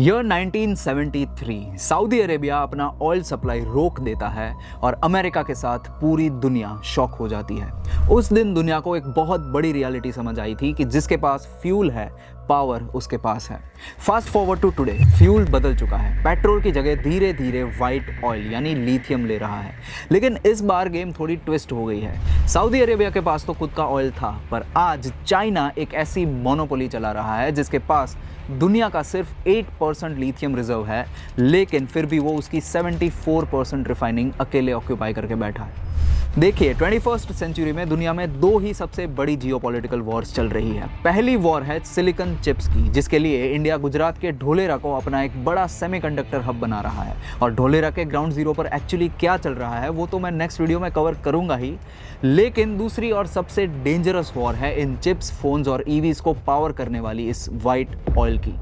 Year 1973 Saudi Arabia अपना oil supply रोक देता है और अमेरिका के साथ पूरी दुनिया शॉक हो जाती है। उस दिन दुनिया को एक बहुत बड़ी रियलिटी समझ आई थी कि जिसके पास फ्यूल है, पावर उसके पास है। Fast forward to today, fuel बदल चुका है। पेट्रोल की जगह धीरे धीरे वाइट ऑयल यानी लिथियम ले रहा है। लेकिन इस बार गेम थोड़ी ट्विस्ट हो गई है। सऊदी अरेबिया के पास तो खुद का ऑयल था, पर आज चाइना एक ऐसी मोनोपोली चला रहा है जिसके पास दुनिया का सिर्फ 8% लिथियम रिजर्व है, लेकिन फिर भी वो उसकी 74% रिफाइनिंग अकेले ऑक्यूपाई करके बैठा है। देखिए, 21st सेंचुरी में दुनिया में दो ही सबसे बड़ी जियोपॉलिटिकल वॉर्स चल रही है। पहली वॉर है सिलिकॉन चिप्स की, जिसके लिए इंडिया गुजरात के ढोलेरा को अपना एक बड़ा सेमीकंडक्टर हब बना रहा है। और ढोलेरा के ग्राउंड जीरो पर एक्चुअली क्या चल रहा है वो तो मैं नेक्स्ट वीडियो में कवर करूंगा ही। लेकिन दूसरी और सबसे डेंजरस वॉर है इन चिप्स, फोन्स और ईवीज को पावर करने वाली इस वाइट ऑयल की।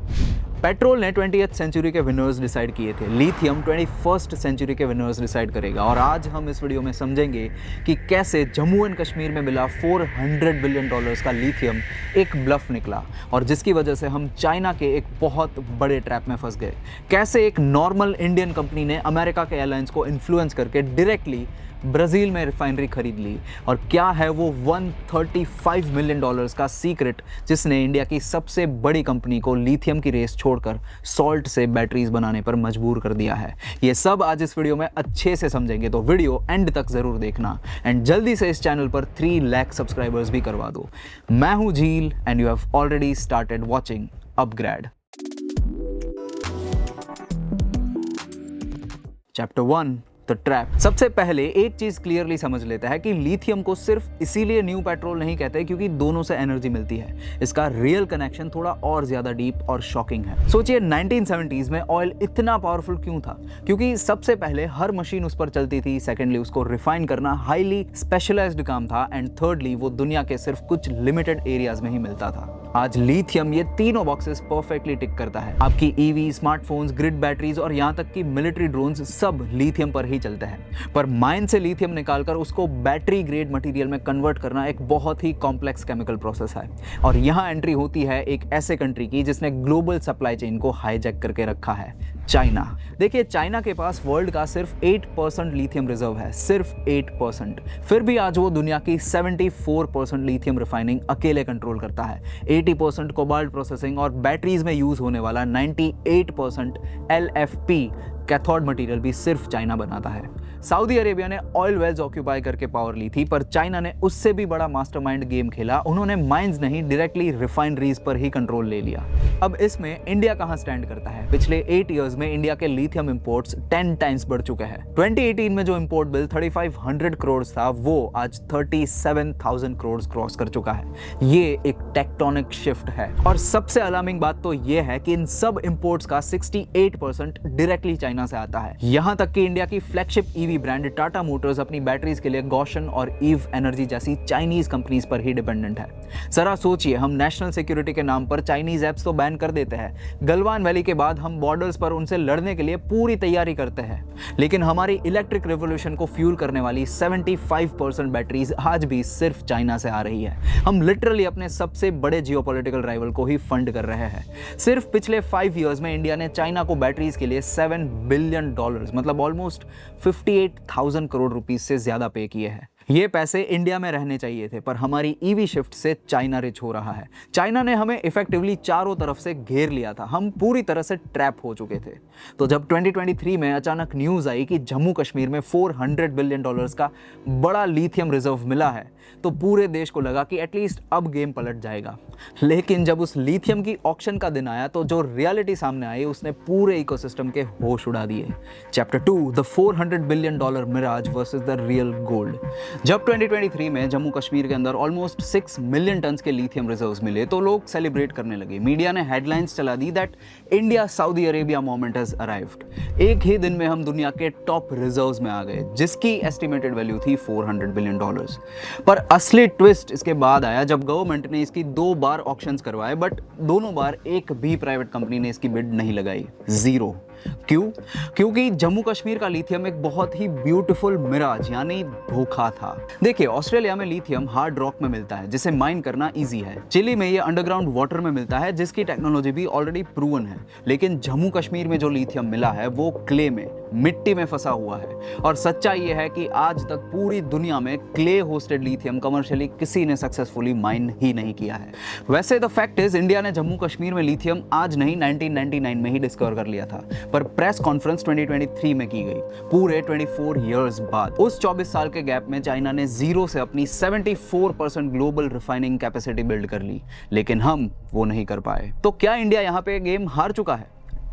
पेट्रोल ने 20th सेंचुरी के विनर्स डिसाइड किए थे, लिथियम 21st सेंचुरी के विनर्स डिसाइड करेगा। और आज हम इस वीडियो में समझेंगे कि कैसे जम्मू एंड कश्मीर में मिला $400 बिलियन का लिथियम एक ब्लफ निकला और जिसकी वजह से हम चाइना के एक बहुत बड़े ट्रैप में फंस गए। कैसे एक नॉर्मल इंडियन कंपनी ने अमेरिका के एयरलाइंस को इन्फ्लुएंस करके डायरेक्टली ब्राज़ील में रिफाइनरी खरीद ली, और क्या है वो $135 मिलियन का सीक्रेट जिसने इंडिया की सबसे बड़ी कंपनी को लिथियम की रेस छोड़कर सॉल्ट से बैटरीज बनाने पर मजबूर कर दिया है। ये सब आज इस वीडियो में अच्छे से समझेंगे, तो वीडियो एंड तक ज़रूर देखना एंड जल्दी से इस चैनल पर 3 लाख सब्सक्राइबर्स भी करवा दो। मैं हूँ झील and you have already started watching upgrade. Chapter 1, the trap. सबसे पहले एक चीज क्लियरली समझ लेता है कि लिथियम को सिर्फ इसीलिए न्यू पेट्रोल नहीं कहते क्योंकि दोनों से एनर्जी मिलती है। इसका रियल कनेक्शन थोड़ा और ज्यादा डीप और शॉकिंग है। सोचिए 1970s में ऑयल इतना पावरफुल क्यों था? क्योंकि सबसे पहले हर मशीन उस पर चलती थी, सेकेंडली उसको रिफाइन करना हाईली स्पेशलाइज्ड काम था, एंड थर्डली वो दुनिया के सिर्फ कुछ लिमिटेड एरियाज में ही मिलता था। आज लिथियम ये तीनों बॉक्सेस परफेक्टली टिक करता है। आपकी ईवी, स्मार्टफोन्स, ग्रिड बैटरीज और यहाँ तक कि मिलिट्री ड्रोन्स सब लिथियम पर ही चलते हैं। पर माइन से लिथियम निकालकर उसको बैटरी ग्रेड मटेरियल में कन्वर्ट करना एक बहुत ही कॉम्प्लेक्स केमिकल प्रोसेस है। और यहाँ एंट्री होती है एक ऐसे कंट्री की जिसने ग्लोबल सप्लाई चेन को हाईजैक करके रखा है, चाइना। देखिए, चाइना के पास वर्ल्ड का सिर्फ 8% लिथियम रिजर्व है, सिर्फ 8%। फिर भी आज वो दुनिया की 74% लिथियम रिफाइनिंग अकेले कंट्रोल करता है। 80% कोबाल्ट प्रोसेसिंग और बैटरीज में यूज होने वाला 98% LFP कैथोड मटेरियल भी सिर्फ चाइना बनाता है। सऊदी अरेबिया ने ऑयल वेल्स ऑक्यूपाई करके पावर ली थी, पर चाइना ने उससे भी बड़ा मास्टरमाइंड गेम खेला। उन्होंने माइंस नहीं, डायरेक्टली रिफाइनरीज पर ही कंट्रोल ले लिया। अब इसमें इंडिया कहां स्टैंड करता है? पिछले 8 इयर्स में इंडिया के लिथियम इंपोर्ट्स 10 टाइम्स बढ़ चुके हैं। 2018 में जो इंपोर्ट बिल 3500 करोड़ था, वो आज 37,000 करोड़ क्रॉस कर चुका है। ये एक टेक्टोनिक शिफ्ट है। और सबसे अलार्मिंग बात तो ये है कि इन सब इंपोर्ट्स का 68% डायरेक्टली चाइना से आता है। यहां तक कि इंडिया की flagship EV brand Tata Motors अपनी बैटरीज के लिए गौशन और ईव एनर्जी जैसी चाइनीज कंपनीज पर ही डिपेंडेंट है। जरा सोचिए, हम नेशनल सिक्योरिटी के नाम पर चाइनीज एप्स तो बैन कर देते हैं। गलवान वैली के बाद हम बॉर्डर्स पर उनसे लड़ने के लिए पूरी तैयारी करते हैं, लेकिन हमारी इलेक्ट्रिक रिवोल्यूशन को फ्यूल करने वाली 75% बैटरीज आज भी सिर्फ चाइना से आ रही है। हम लिटरली अपने सबसे बड़े जियोपॉलिटिकल राइवल को ही फंड कर रहे हैं। सिर्फ पिछले 5 इयर्स में इंडिया ने चाइना को बैटरीज के लिए $7 बिलियन, मतलब ऑलमोस्ट 58,000 करोड़ रुपीस से ज्यादा पे किए हैं। ये पैसे इंडिया में रहने चाहिए थे, पर हमारी ईवी शिफ्ट से चाइना रिच हो रहा है। चाइना ने हमें इफेक्टिवली चारों तरफ से घेर लिया था। हम पूरी तरह से ट्रैप हो चुके थे। तो जब 2023 में अचानक न्यूज आई कि जम्मू कश्मीर में $400 बिलियन का बड़ा लिथियम रिजर्व मिला है, तो पूरे देश को लगा कि एटलीस्ट अब गेम पलट जाएगा। लेकिन जब उस लिथियम की ऑक्शन का दिन आया तो जो रियलिटी सामने आई उसने पूरे इकोसिस्टम के होश उड़ा दिए। Chapter 2, the $400 billion mirage versus the real gold. जब 2023 में जम्मू कश्मीर के अंदर ऑलमोस्ट 6 मिलियन टन्स के लिथियम रिजर्व्स मिले तो लोग सेलिब्रेट करने लगे। मीडिया ने हेडलाइंस चला दी that India Saudi Arabia moment has arrived. एक ही दिन में हम दुनिया के टॉप रिजर्व्स में आ गए, जिसकी एस्टिमेटेड वैल्यू थी $400 बिलियन। पर असली ट्विस्ट इसके बाद आया जब गवर्नमेंट ने इसकी 2 बार ऑक्शंस करवाए, बट दोनों बार एक भी प्राइवेट कंपनी ने इसकी बिड नहीं लगाई, जीरो। क्यों? क्योंकि जम्मू कश्मीर का लिथियम एक बहुत ही ब्यूटीफुल मिराज यानी धोखा था। देखिए, ऑस्ट्रेलिया में लिथियम हार्ड रॉक में मिलता है जिसे माइन करना इजी है। चिली में ये अंडरग्राउंड वाटर में मिलता है जिसकी टेक्नोलॉजी भी ऑलरेडी प्रूवन है। लेकिन जम्मू कश्मीर में जो लिथियम मिला है वो क्ले में, मिट्टी में फंसा हुआ है। और सच्चाई ये है कि आज तक पूरी दुनिया में क्ले होस्टेड लिथियम कमर्शियली किसी ने सक्सेसफुली माइन ही नहीं किया है। वैसे द फैक्ट इज, इंडिया ने जम्मू कश्मीर में लिथियम आज नहीं 1999 में ही डिस्कवर कर लिया था, पर प्रेस कॉन्फ्रेंस 2023 में की गई, पूरे 24 इयर्स बाद। उस 24 साल के गैप में चाइना ने जीरो से अपनी 74% ग्लोबल रिफाइनिंग कैपेसिटी बिल्ड कर ली, लेकिन हम वो नहीं कर पाए। तो क्या इंडिया यहाँ पे गेम हार चुका है?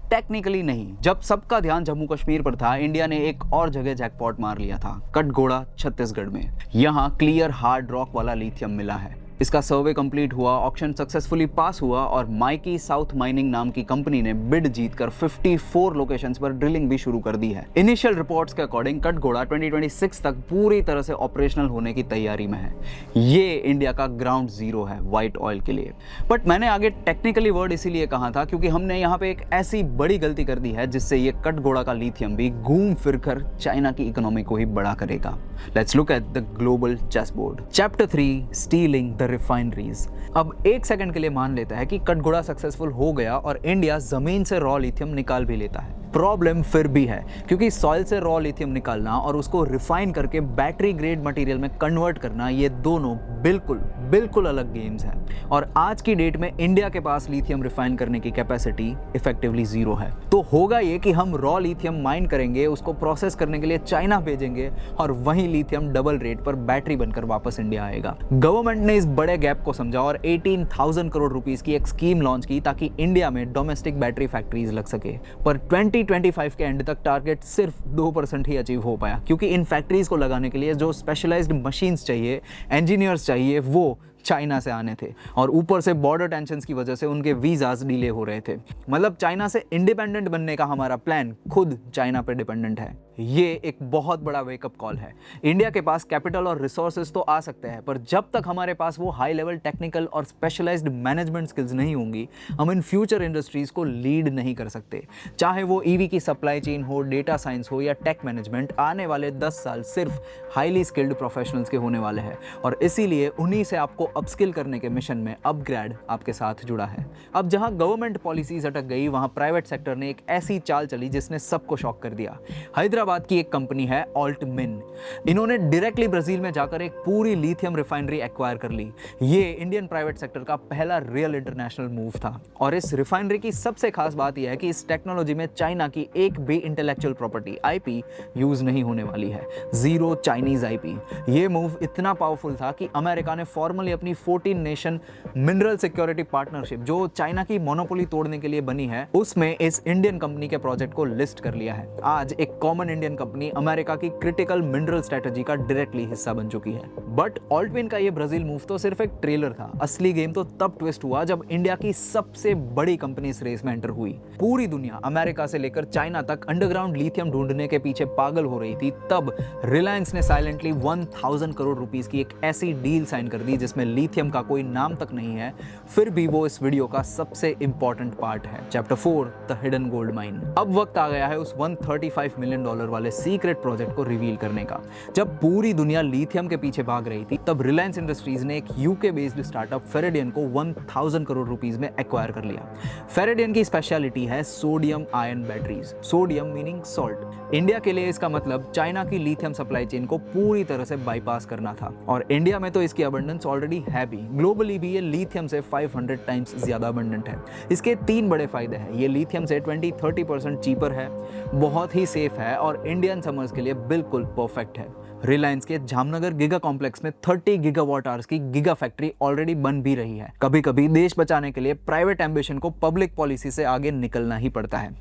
टेक्निकली नहीं। जब सबका ध्यान जम्मू कश्मीर पर था, इंडिया ने एक और जगह जैकपॉट मार लिया था, कटघोड़ा छत्तीसगढ़ में। यहाँ क्लियर हार्ड रॉक वाला लिथियम मिला है। इसका सर्वे कंप्लीट हुआ, ऑक्शन सक्सेसफुली पास हुआ और माइकी साउथ माइनिंग नाम की कंपनी ने बिड जीतकर 54 लोकेशंस पर ड्रिलिंग भी शुरू कर दी है। इनिशियल रिपोर्ट्स के अकॉर्डिंग कटघोड़ा 2026 तक पूरी तरह से ऑपरेशनल होने की तैयारी में है। ये इंडिया का ग्राउंड जीरो है व्हाइट ऑयल के लिए। बट मैंने आगे टेक्निकली वर्ड इसीलिए कहा था क्योंकि हमने यहाँ पे एक ऐसी बड़ी गलती कर दी है जिससे ये कटघोड़ा का लिथियम भी घूम फिर कर चाइना की इकोनॉमी को ही बड़ा करेगा। Let's look at the global chessboard. Chapter 3, stealing the refineries. अब एक सेकंड के लिए मान लेता है कि कटघोड़ा सक्सेसफुल हो गया और इंडिया जमीन से रॉ लिथियम निकाल भी लेता है। प्रॉब्लम फिर भी है क्योंकि सॉइल से रॉ लिथियम निकालना और उसको रिफाइन करके बैटरी ग्रेड मटेरियल में कन्वर्ट करना, ये दोनों बिल्कुल अलग गेम्स हैं। और आज की डेट में इंडिया के पास लिथियम रिफाइन करने की कैपेसिटी इफेक्टिवली जीरो है। तो होगा ये कि हम रॉ लिथियम माइन करेंगे, उसको प्रोसेस करने के लिए चाइना भेजेंगे और वहीं लिथियम डबल रेट पर बैटरी बनकर वापस इंडिया आएगा। गवर्नमेंट ने इस बड़े गैप को समझा और 18,000 करोड़ रुपीस की एक स्कीम लॉन्च की ताकि इंडिया में डोमेस्टिक बैटरी फैक्ट्रीज लग सके। पर 2025 के एंड तक टारगेट सिर्फ 2% ही अचीव हो पाया क्योंकि इन फैक्ट्रीज को लगाने के लिए जो स्पेशलाइज्ड मशीन्स चाहिए, इंजीनियर्स चाहिए, वो चाइना से आने थे और ऊपर से बॉर्डर टेंशंस की वजह से उनके वीजास डिले हो रहे थे। मतलब चाइना से इंडिपेंडेंट बनने का हमारा प्लान खुद चाइना पर डिपेंडेंट है। ये एक बहुत बड़ा वेकअप कॉल है। इंडिया के पास कैपिटल और रिसोर्सेज तो आ सकते हैं, पर जब तक हमारे पास वो हाई लेवल टेक्निकल और स्पेशलाइज्ड मैनेजमेंट स्किल्स नहीं होंगी, हम इन फ्यूचर इंडस्ट्रीज को लीड नहीं कर सकते। चाहे वो ईवी की सप्लाई चेन हो, डेटा साइंस हो या टेक मैनेजमेंट, आने वाले 10 साल सिर्फ हाईली स्किल्ड प्रोफेशनल्स के होने वाले हैं और इसीलिए उन्हीं से आपको अपस्किल करने के मिशन में अपग्रेड आपके साथ जुड़ा है। अब जहां गवर्नमेंट पॉलिसीज अटक गई, वहां प्राइवेट सेक्टर ने एक ऐसी चाल चली जिसने सबको शॉक कर दिया। हैदराबाद की एक कंपनी है ऑल्टमिन। इन्होंने डायरेक्टली ब्राजील में जाकर एक पूरी लिथियम रिफाइनरी एक्वायर कर ली। ये इंडियन प्राइवेट सेक्टर का पहला रियल इंटरनेशनल मूव था और इस रिफाइनरी की सबसे खास बात यह है कि इस टेक्नोलॉजी में चाइना की एक भी इंटेलेक्चुअल प्रॉपर्टी आईपी यूज नहीं होने वाली है। Zero Chinese IP. ये मूव इतना पावरफुल था कि अमेरिका ने फॉर्मली अपनी 14 नेशन मिनरल सिक्योरिटी पार्टनरशिप, जो चाइना की मोनोपोली तोड़ने के लिए बनी है, उसमें इस इंडियन कंपनी के प्रोजेक्ट को लिस्ट कर लिया है। आज एक कॉमन इंडियन कंपनी अमेरिका की क्रिटिकल मिनरल स्ट्रेटजी का डायरेक्टली हिस्सा बन चुकी है। बट ऑल्टमिन का ये ब्राजील मूव तो सिर्फ एक ट्रेलर था। असली गेम तो तब ट्विस्ट हुआ जब इंडिया की सबसे बड़ी कंपनी इस रेस में एंटर हुई। पूरी दुनिया अमेरिका से लेकर चाइना तक अंडरग्राउंड लिथियम ढूंढने के पीछे पागल हो रही थी। तब रिलायंस ने साइलेंटली 1000 करोड़ रुपीस की एक ऐसी डील साइन कर दी जिसमें लिथियम का कोई नाम तक नहीं है, फिर भी वो इस वीडियो का सबसे इंपॉर्टेंट पार्ट है। Chapter 4, the hidden gold mine. अब वक्त आ गया है उस $135 मिलियन वाले सीक्रेट प्रोजेक्ट को रिवील करने का। जब पूरी दुनिया लिथियम के पीछे भाग रही थी, तब रिलायंस इंडस्ट्रीज ने एक यूके बेस्ड स्टार्टअप फेरेडियन को 1000 करोड़ रुपीस में एक्वायर कर लिया। फेरेडियन की स्पेशलिटी है sodium ion batteries. Sodium meaning salt. India के लिए इसका मतलब चाइना की लिथियम सप्लाई चेन को पूरी तरह से बाईपास करना था और इंडिया में तो इसकी अबंडेंस ऑलरेडी है भी। ग्लोबली भी ये लिथियम से 500 टाइम्स ज्यादा अबंडेंट है। इसके 3 बड़े फायदे हैं। ये लिथियम से 20-30% चीपर है, बहुत ही सेफ है और इंडियन समर्स के लिए बिल्कुल परफेक्ट है। रिलायंस के जामनगर गीगा कॉम्प्लेक्स में 30 गीगावाट आवर्स की गीगा फैक्ट्री ऑलरेडी बन भी रही है। कभी कभी देश बचाने के लिए प्राइवेट एम्बिशन को पब्लिक पॉलिसी से आगे निकलना ही पड़ता है।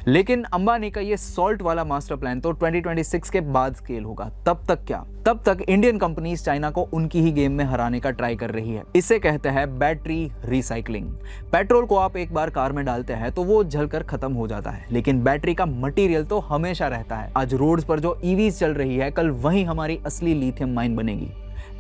लेकिन अंबानी का ये सॉल्ट वाला मास्टर प्लान तो 2026 के बाद स्केल होगा। तब तक क्या? तब तक इंडियन कंपनीज चाइना को उनकी ही गेम में हराने का ट्राई कर रही है। इसे कहते हैं बैटरी रिसाइकलिंग। पेट्रोल को आप एक बार कार में डालते हैं तो वो जलकर खत्म हो जाता है, लेकिन बैटरी का मटेरियल तो हमेशा रहता है। आज रोड्स पर जो ईवीज चल रही है, कल वही हमारी असली लिथियम माइन बनेगी।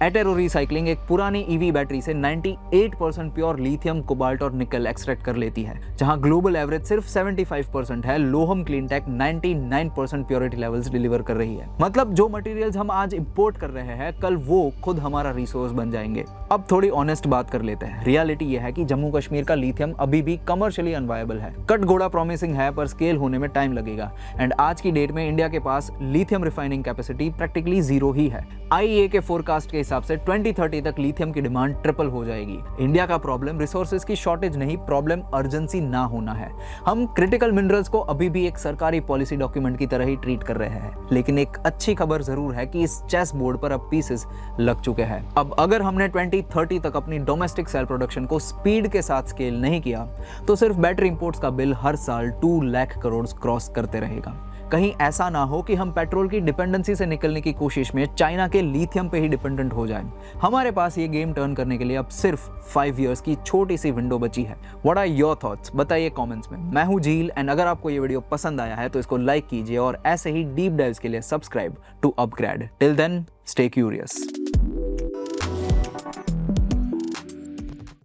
एटेरो रिसाइकलिंग एक पुरानी ईवी बैटरी से 98% प्योर लिथियम, कोबाल्ट और निकल एक्सट्रैक्ट कर लेती है। जहां ग्लोबल एवरेज सिर्फ 75% है, Lohum cleantech 99% purity levels deliver कर रही है। मतलब जो मटेरियल्स हम आज इंपोर्ट कर रहे हैं, कल वो खुद हमारा रिसोर्स बन जाएंगे। अब थोड़ी ऑनेस्ट बात कर लेते हैं। रियलिटी यह है कि जम्मू कश्मीर का लिथियम अभी भी कमर्शियली अनवायबल है। कटघोड़ा प्रॉमिसिंग है, पर स्केल होने में टाइम लगेगा। एंड आज की डेट में इंडिया के पास lithium refining capacity practically zero ही है। आईईए के फोरकास्ट के हिसाब से 2030 तक लिथियम की डिमांड ट्रिपल हो जाएगी। इंडिया का प्रॉब्लम रिसोर्सेज की शॉर्टेज नहीं, प्रॉब्लम अर्जेंसी ना होना है। हम क्रिटिकल मिनरल्स को अभी भी एक सरकारी पॉलिसी डॉक्यूमेंट की तरह ही ट्रीट कर रहे हैं। लेकिन एक अच्छी खबर जरूर है कि इस चेस बोर्ड पर अब पीसेस लग चुके हैं। अब अगर हमने 2030 तक अपनी डोमेस्टिक सेल प्रोडक्शन को स्पीड के साथ स्केल नहीं किया, तो सिर्फ बैटरी इंपोर्ट्स का बिल हर साल 2 लाख करोड़ क्रॉस करते रहेगा। कहीं ऐसा ना हो कि हम पेट्रोल की डिपेंडेंसी से निकलने की कोशिश में चाइना के लिथियम पे ही डिपेंडेंट हो जाएं। हमारे पास ये गेम टर्न करने के लिए अब सिर्फ 5 इयर्स की छोटी सी विंडो बची है। व्हाट आर योर थॉट्स, बताइए कमेंट्स में। मैं हूं झील, एंड अगर आपको ये वीडियो पसंद आया है तो इसको लाइक कीजिए और ऐसे ही डीप डाइव्स के लिए subscribe to Upgrade. Till then, stay curious.